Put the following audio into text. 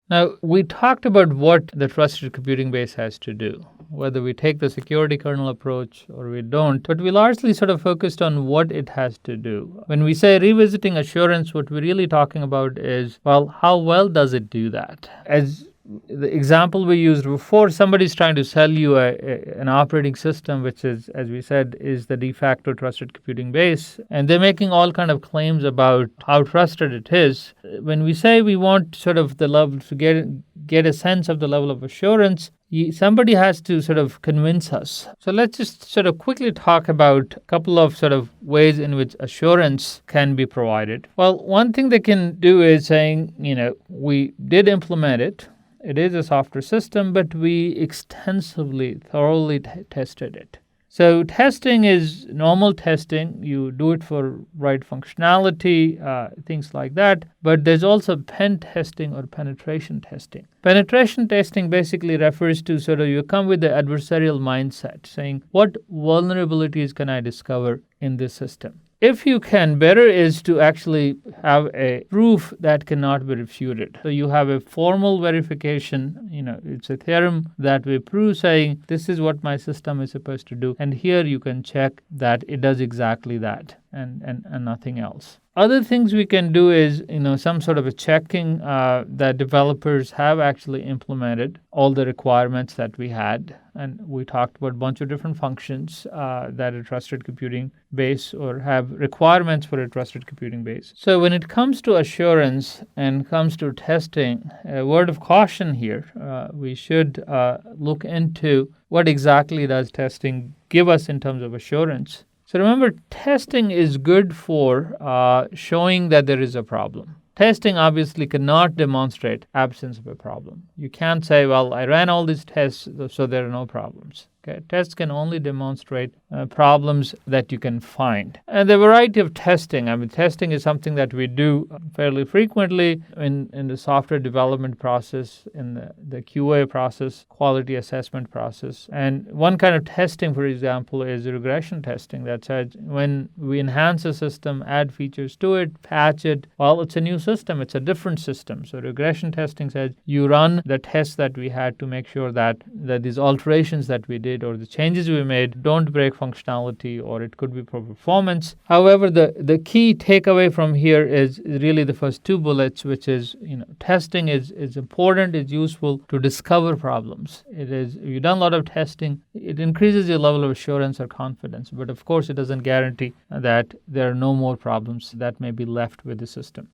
Now, we talked about what the trusted computing base has to do, whether we take the security kernel approach or we don't, but we largely sort of focused on what it has to do. When we say revisiting assurance, what we're really talking about is, well, how well does it do that? As the example we used before, somebody's trying to sell you an operating system, which is, as we said, is the de facto trusted computing base, and they're making all kind of claims about how trusted it is. When we say we want sort of the level to get a sense of the level of assurance, somebody has to sort of convince us. So let's just sort of quickly talk about a couple of sort of ways in which assurance can be provided. Well, one thing they can do is saying, we did implement it. It is a software system, but we extensively, thoroughly tested it. So testing is normal testing. You do it for right functionality, things like that. But there's also pen testing or penetration testing. Penetration testing basically refers to sort of you come with the adversarial mindset, saying, what vulnerabilities can I discover in this system? If you can, better is to actually have a proof that cannot be refuted. So you have a formal verification, it's a theorem that we prove saying this is what my system is supposed to do. And here you can check that it does exactly that and nothing else. Other things we can do is, some sort of a checking that developers have actually implemented all the requirements that we had. And we talked about a bunch of different functions that a trusted computing base or have requirements for a trusted computing base. So when it comes to assurance and comes to testing, a word of caution here, we should look into what exactly does testing give us in terms of assurance. So remember, testing is good for showing that there is a problem. Testing obviously cannot demonstrate absence of a problem. You can't say, well, I ran all these tests, so there are no problems. Okay? Tests can only demonstrate problems that you can find. And the variety of testing, testing is something that we do fairly frequently in the software development process, in the QA process, quality assessment process. And one kind of testing, for example, is regression testing. That says when we enhance a system, add features to it, patch it, well, it's a new system, it's a different system. So regression testing says you run the tests that we had to make sure that these alterations that we did or the changes we made don't break functionality, or it could be for performance. However, the key takeaway from here is really the first two bullets, which is, testing is important, it's useful to discover problems. If you've done a lot of testing, it increases your level of assurance or confidence. But of course, it doesn't guarantee that there are no more problems that may be left with the system.